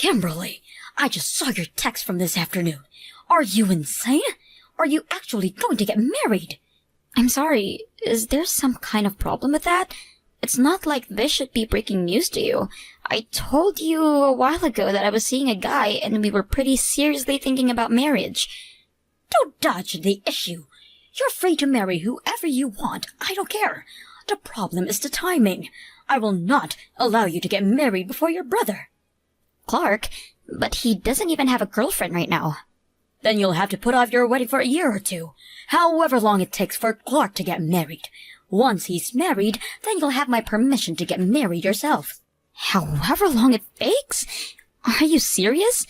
Kimberly, I just saw your text from this afternoon. Are you insane? Are you actually going to get married? I'm sorry, is there some kind of problem with that? It's not like this should be breaking news to you. I told you a while ago that I was seeing a guy and we were pretty seriously thinking about marriage. Don't dodge the issue. You're free to marry whoever you want. I don't care. The problem is the timing. I will not allow you to get married before your brother. Clark, but he doesn't even have a girlfriend right now. Then you'll have to put off your wedding for a year or two, however long it takes for Clark to get married. Once he's married, then you'll have my permission to get married yourself. However long it takes? Are you serious?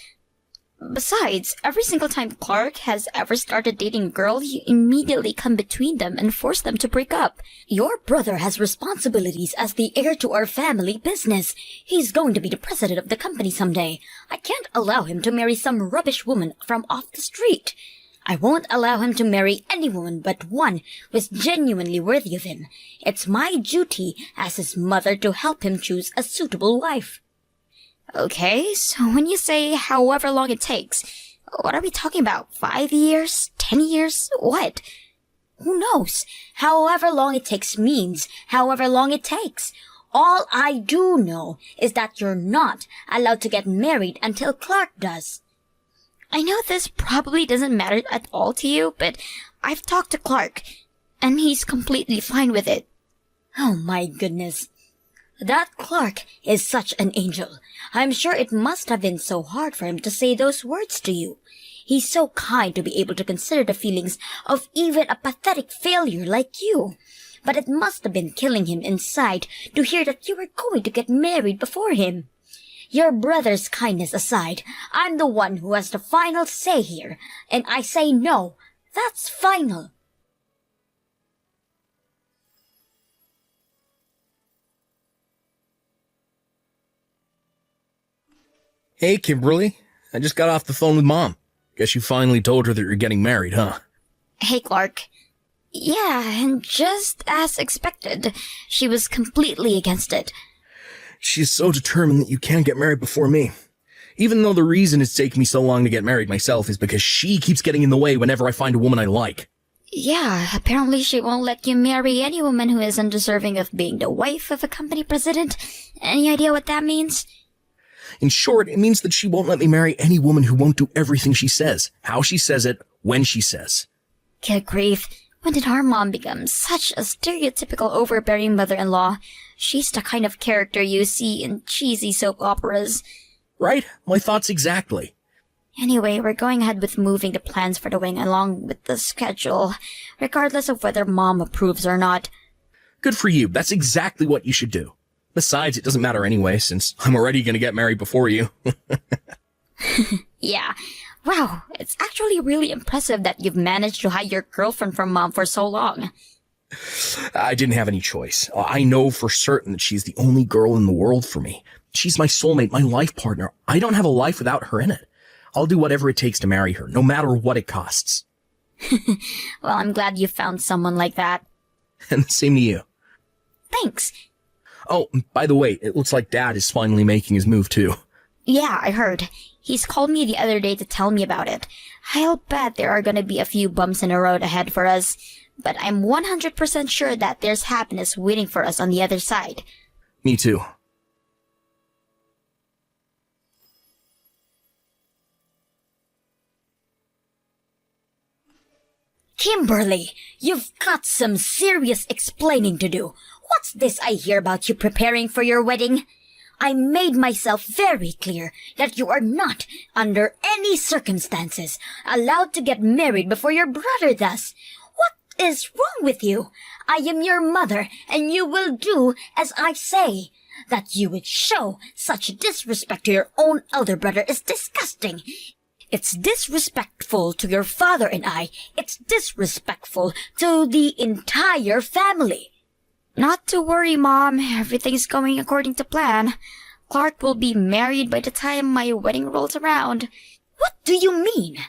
Besides, every single time Clark has ever started dating a girl, you immediately come between them and force them to break up. Your brother has responsibilities as the heir to our family business. He's going to be the president of the company someday. I can't allow him to marry some rubbish woman from off the street. I won't allow him to marry any woman but one who is genuinely worthy of him. It's my duty as his mother to help him choose a suitable wife. Okay, so when you say however long it takes, what are we talking about? 5 years? 10 years? What? Who knows? However long it takes means however long it takes. All I do know is that you're not allowed to get married until Clark does. I know this probably doesn't matter at all to you, but I've talked to Clark, and he's completely fine with it. Oh my goodness. That Clark is such an angel. I'm sure it must have been so hard for him to say those words to you. He's so kind to be able to consider the feelings of even a pathetic failure like you. But it must have been killing him inside to hear that you were going to get married before him. Your brother's kindness aside, I'm the one who has the final say here, and I say no. That's final. Hey, Kimberly. I just got off the phone with Mom. Guess you finally told her that you're getting married, huh? Hey, Clark. Yeah, and just as expected, she was completely against it. She's so determined that you can't get married before me. Even though the reason it's taken me so long to get married myself is because she keeps getting in the way whenever I find a woman I like. Yeah, apparently she won't let you marry any woman who is undeserving of being the wife of a company president. Any idea what that means? In short, it means that she won't let me marry any woman who won't do everything she says, how she says it, when she says. Good grief. When did our mom become such a stereotypical overbearing mother-in-law? She's the kind of character you see in cheesy soap operas. Right? My thoughts exactly. Anyway, we're going ahead with moving the plans for the wedding along with the schedule, regardless of whether Mom approves or not. Good for you. That's exactly what you should do. Besides, it doesn't matter anyway, since I'm already going to get married before you. Yeah. Wow, it's actually really impressive that you've managed to hide your girlfriend from Mom for so long. I didn't have any choice. I know for certain that she's the only girl in the world for me. She's my soulmate, my life partner. I don't have a life without her in it. I'll do whatever it takes to marry her, no matter what it costs. Well, I'm glad you found someone like that. And the same to you. Thanks. Oh, by the way, it looks like Dad is finally making his move too. Yeah, I heard. He's called me the other day to tell me about it. I'll bet there are gonna be a few bumps in the road ahead for us, but I'm 100% sure that there's happiness waiting for us on the other side. Me too. Kimberly, you've got some serious explaining to do. What's this I hear about you preparing for your wedding? I made myself very clear that you are not, under any circumstances, allowed to get married before your brother does. What is wrong with you? I am your mother, and you will do as I say. That you would show such disrespect to your own elder brother is disgusting. It's disrespectful to your father and I. It's disrespectful to the entire family. Not to worry, Mom. Everything's going according to plan. Clark will be married by the time my wedding rolls around. What do you mean?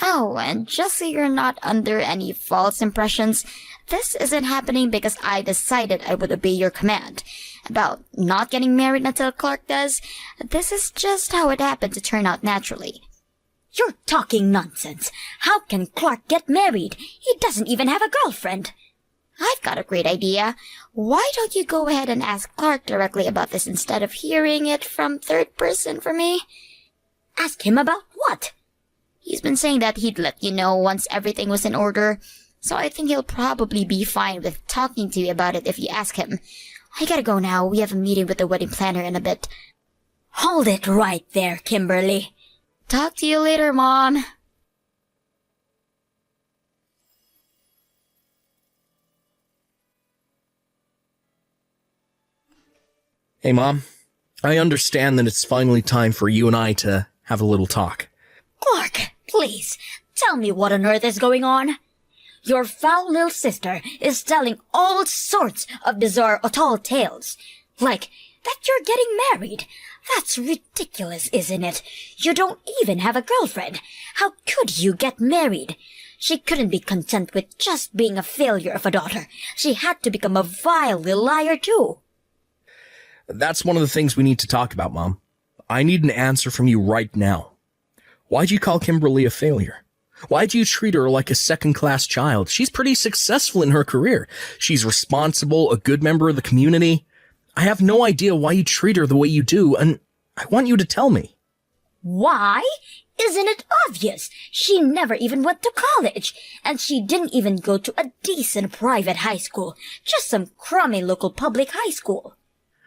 Oh, and just so you're not under any false impressions, this isn't happening because I decided I would obey your command. about not getting married until Clark does. This is just how it happened to turn out naturally. You're talking nonsense. How can Clark get married? He doesn't even have a girlfriend. I've got a great idea. Why don't you go ahead and ask Clark directly about this instead of hearing it from third person from me? Ask him about what? He's been saying that he'd let you know once everything was in order, so I think he'll probably be fine with talking to you about it if you ask him. I gotta go now. We have a meeting with the wedding planner in a bit. Hold it right there, Kimberly. Talk to you later, Mom. Hey, Mom. I understand that it's finally time for you and I to have a little talk. Clark, please, tell me what on earth is going on. Your foul little sister is telling all sorts of bizarre tall tales. Like, that you're getting married. That's ridiculous, isn't it? You don't even have a girlfriend. How could you get married? She couldn't be content with just being a failure of a daughter. She had to become a vile little liar, too. That's one of the things we need to talk about, Mom. I need an answer from you right now. Why'd you call Kimberly a failure? Why'd you treat her like a second-class child? She's pretty successful in her career. She's responsible, a good member of the community. I have no idea why you treat her the way you do, and I want you to tell me. Why? Isn't it obvious? She never even went to college, and she didn't even go to a decent private high school, just some crummy local public high school.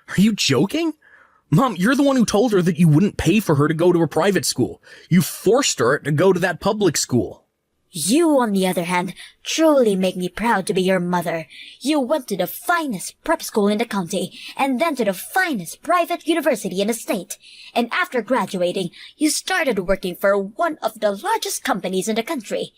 Are you joking? Mom, you're the one who told her that you wouldn't pay for her to go to a private school. You forced her to go to that public school. You, on the other hand, truly make me proud to be your mother. You went to the finest prep school in the county, and then to the finest private university in the state. And after graduating, you started working for one of the largest companies in the country.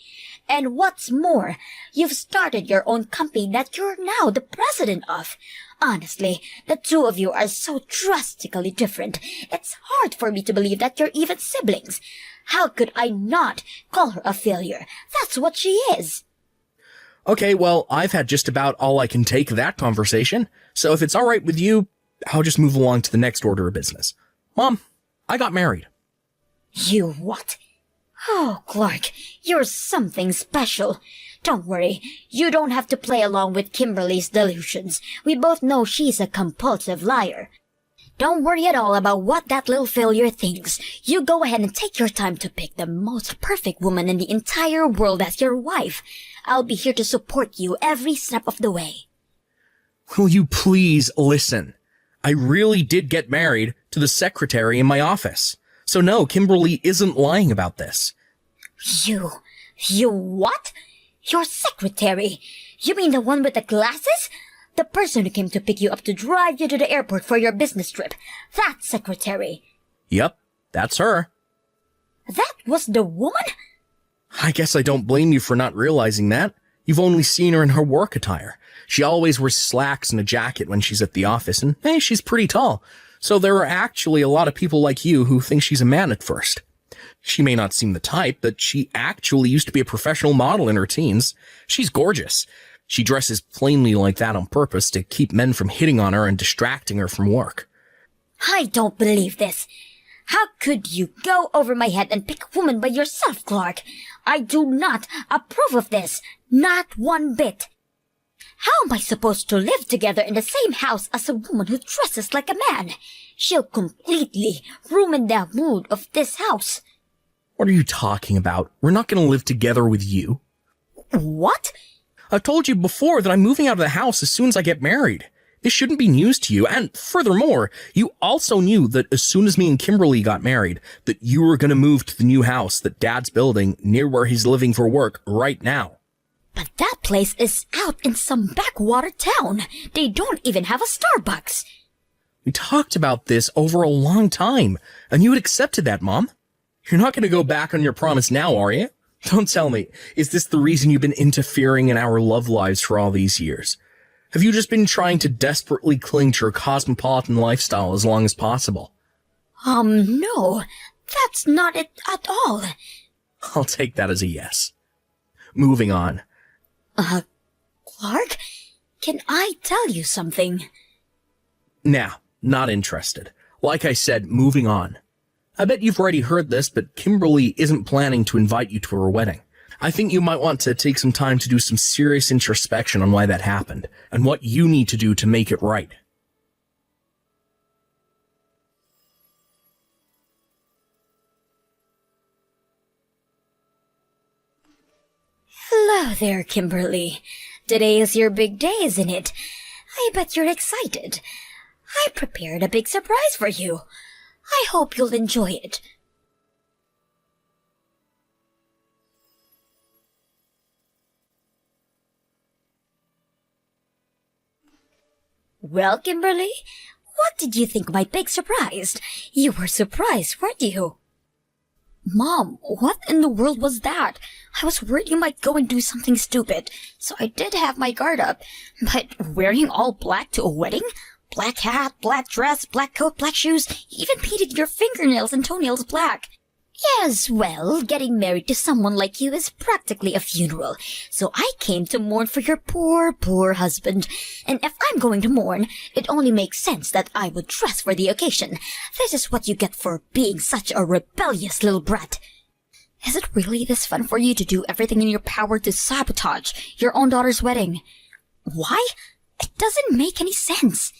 And what's more, you've started your own company that you're now the president of. Honestly, the two of you are so drastically different. It's hard for me to believe that you're even siblings. How could I not call her a failure? That's what she is. Okay, well, I've had just about all I can take of that conversation, so if it's all right with you, I'll just move along to the next order of business. Mom, I got married. You what? Oh, Clark, you're something special. Don't worry, you don't have to play along with Kimberly's delusions. We both know she's a compulsive liar. Don't worry at all about what that little failure thinks. You go ahead and take your time to pick the most perfect woman in the entire world as your wife. I'll be here to support you every step of the way. Will you please listen? I really did get married to the secretary in my office. So no, Kimberly isn't lying about this. You what? Your secretary? You mean the one with the glasses? The person who came to pick you up to drive you to the airport for your business trip. That secretary. Yep, that's her. That was the woman? I guess I don't blame you for not realizing that. You've only seen her in her work attire. She always wears slacks and a jacket when she's at the office, and hey, she's pretty tall. So there are actually a lot of people like you who think she's a man at first. She may not seem the type, but she actually used to be a professional model in her teens. She's gorgeous. She dresses plainly like that on purpose to keep men from hitting on her and distracting her from work. I don't believe this. How could you go over my head and pick a woman by yourself, Clark? I do not approve of this. Not one bit. How am I supposed to live together in the same house as a woman who dresses like a man? She'll completely ruin the mood of this house. What are you talking about? We're not going to live together with you. What? I've told you before that I'm moving out of the house as soon as I get married. This shouldn't be news to you, and furthermore, you also knew that as soon as me and Kimberly got married, that you were going to move to the new house that Dad's building near where he's living for work right now. But that place is out in some backwater town. They don't even have a Starbucks. We talked about this over a long time, and you had accepted that, Mom. You're not going to go back on your promise now, are you? Don't tell me, is this the reason you've been interfering in our love lives for all these years? Have you just been trying to desperately cling to your cosmopolitan lifestyle as long as possible? No, that's not it at all. I'll take that as a yes. Moving on. Clark, can I tell you something? Nah, not interested. Like I said, moving on. I bet you've already heard this, but Kimberly isn't planning to invite you to her wedding. I think you might want to take some time to do some serious introspection on why that happened, and what you need to do to make it right. Hello there, Kimberly. Today is your big day, isn't it? I bet you're excited. I prepared a big surprise for you. I hope you'll enjoy it. Well, Kimberly, what did you think of my big surprise? You were surprised, weren't you? Mom, what in the world was that? I was worried you might go and do something stupid, so I did have my guard up. But wearing all black to a wedding? Black hat, black dress, black coat, black shoes, you even painted your fingernails and toenails black. Yes, well, getting married to someone like you is practically a funeral, so I came to mourn for your poor, poor husband. And if I'm going to mourn, it only makes sense that I would dress for the occasion. This is what you get for being such a rebellious little brat. Is it really this fun for you to do everything in your power to sabotage your own daughter's wedding? Why? It doesn't make any sense.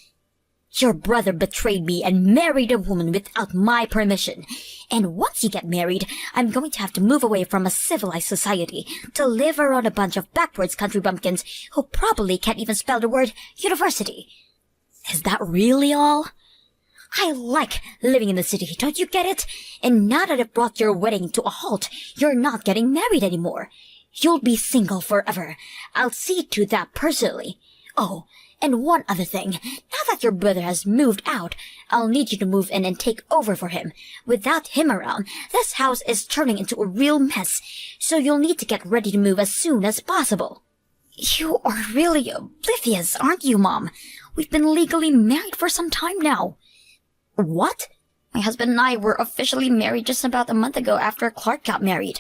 Your brother betrayed me and married a woman without my permission. And once you get married, I'm going to have to move away from a civilized society to live around a bunch of backwards country bumpkins who probably can't even spell the word university. Is that really all? I like living in the city, don't you get it? And now that I've brought your wedding to a halt, you're not getting married anymore. You'll be single forever. I'll see to that personally. Oh, and one other thing. Now that your brother has moved out, I'll need you to move in and take over for him. Without him around, this house is turning into a real mess, so you'll need to get ready to move as soon as possible. You are really oblivious, aren't you, Mom? We've been legally married for some time now. What? My husband and I were officially married just about a month ago after Clark got married.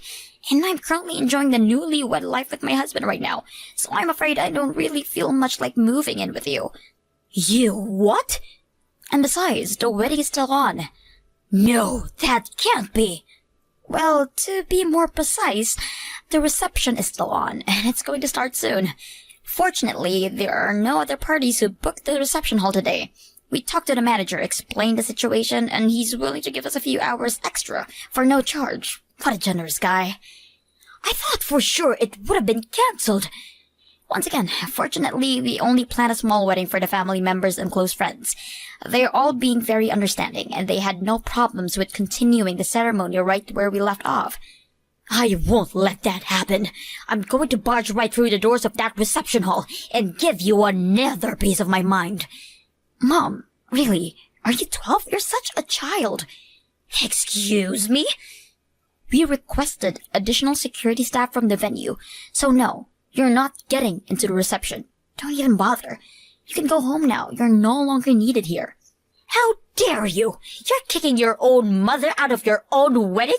And I'm currently enjoying the newlywed life with my husband right now, so I'm afraid I don't really feel much like moving in with you. You what? And besides, the wedding is still on. No, that can't be. Well, to be more precise, the reception is still on, and it's going to start soon. Fortunately, there are no other parties who booked the reception hall today. We talked to the manager, explained the situation, and he's willing to give us a few hours extra for no charge. What a generous guy. I thought for sure it would have been cancelled. Once again, fortunately, we only planned a small wedding for the family members and close friends. They're all being very understanding, and they had no problems with continuing the ceremony right where we left off. I won't let that happen. I'm going to barge right through the doors of that reception hall and give you another piece of my mind. Mom, really? Are you 12? You're such a child. Excuse me? We requested additional security staff from the venue, so no, you're not getting into the reception. Don't even bother. You can go home now. You're no longer needed here. How dare you? You're kicking your own mother out of your own wedding?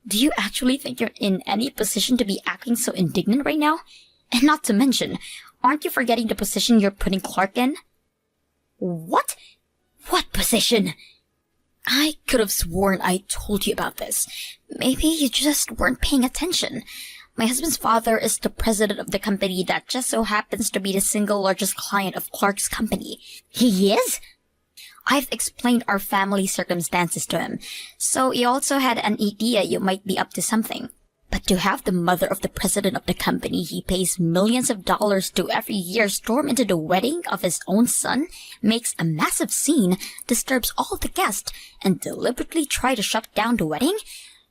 Do you actually think you're in any position to be acting so indignant right now? And not to mention, aren't you forgetting the position you're putting Clark in? What? What position? I could have sworn I told you about this. Maybe you just weren't paying attention. My husband's father is the president of the company that just so happens to be the single largest client of Clark's company. He is? I've explained our family circumstances to him, so he also had an idea you might be up to something. But to have the mother of the president of the company he pays millions of dollars to every year storm into the wedding of his own son, makes a massive scene, disturbs all the guests, and deliberately try to shut down the wedding?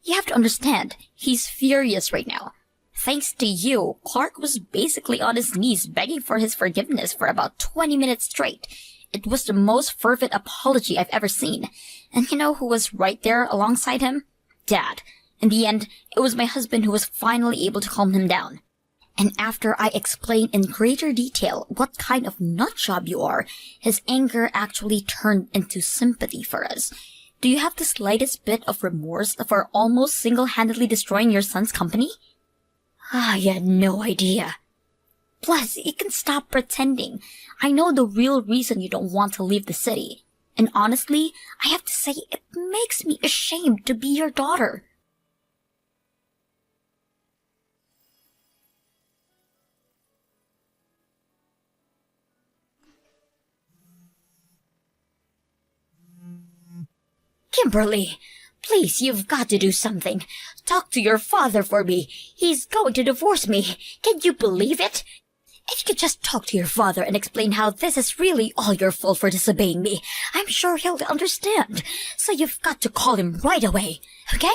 You have to understand, he's furious right now. Thanks to you, Clark was basically on his knees begging for his forgiveness for about 20 minutes straight. It was the most fervent apology I've ever seen. And you know who was right there alongside him? Dad. In the end, it was my husband who was finally able to calm him down. And after I explained in greater detail what kind of nutjob you are, his anger actually turned into sympathy for us. Do you have the slightest bit of remorse for almost single-handedly destroying your son's company? I had no idea. Plus, you can stop pretending. I know the real reason you don't want to leave the city. And honestly, I have to say, it makes me ashamed to be your daughter. Kimberly, please, you've got to do something. Talk to your father for me. He's going to divorce me. Can you believe it? If you could just talk to your father and explain how this is really all your fault for disobeying me, I'm sure he'll understand. So you've got to call him right away, okay?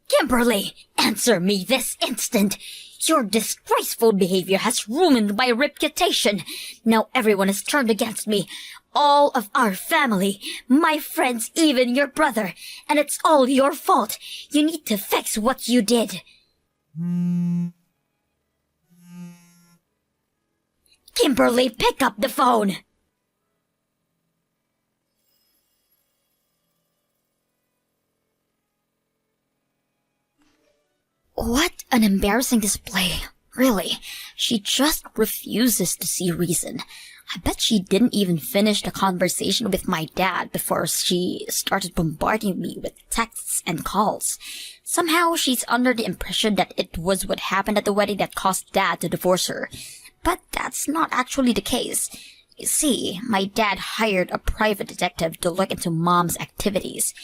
Kimberly, answer me this instant. Your disgraceful behavior has ruined my reputation. Now everyone is turned against me. All of our family, my friends, even your brother. And it's all your fault. You need to fix what you did. Kimberly, pick up the phone. What an embarrassing display. Really, she just refuses to see reason. I bet she didn't even finish the conversation with my dad before she started bombarding me with texts and calls. Somehow she's under the impression that it was what happened at the wedding that caused Dad to divorce her. But that's not actually the case. You see, my dad hired a private detective to look into Mom's activities.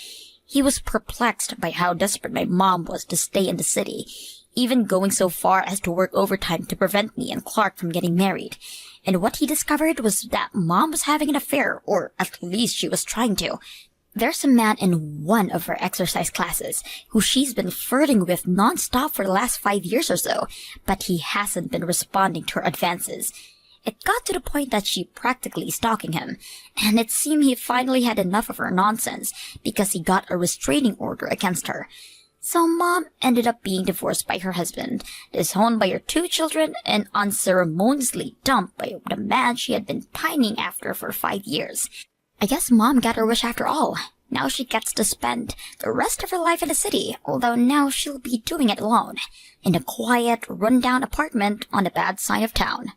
He was perplexed by how desperate my mom was to stay in the city, even going so far as to work overtime to prevent me and Clark from getting married. And what he discovered was that Mom was having an affair, or at least she was trying to. There's a man in one of her exercise classes who she's been flirting with non-stop for the last 5 years or so, but he hasn't been responding to her advances. It got to the point that she practically stalking him, and it seemed he finally had enough of her nonsense because he got a restraining order against her. So Mom ended up being divorced by her husband, disowned by her 2 children, and unceremoniously dumped by the man she had been pining after for 5 years. I guess Mom got her wish after all. Now she gets to spend the rest of her life in the city, although now she'll be doing it alone, in a quiet, run-down apartment on the bad side of town.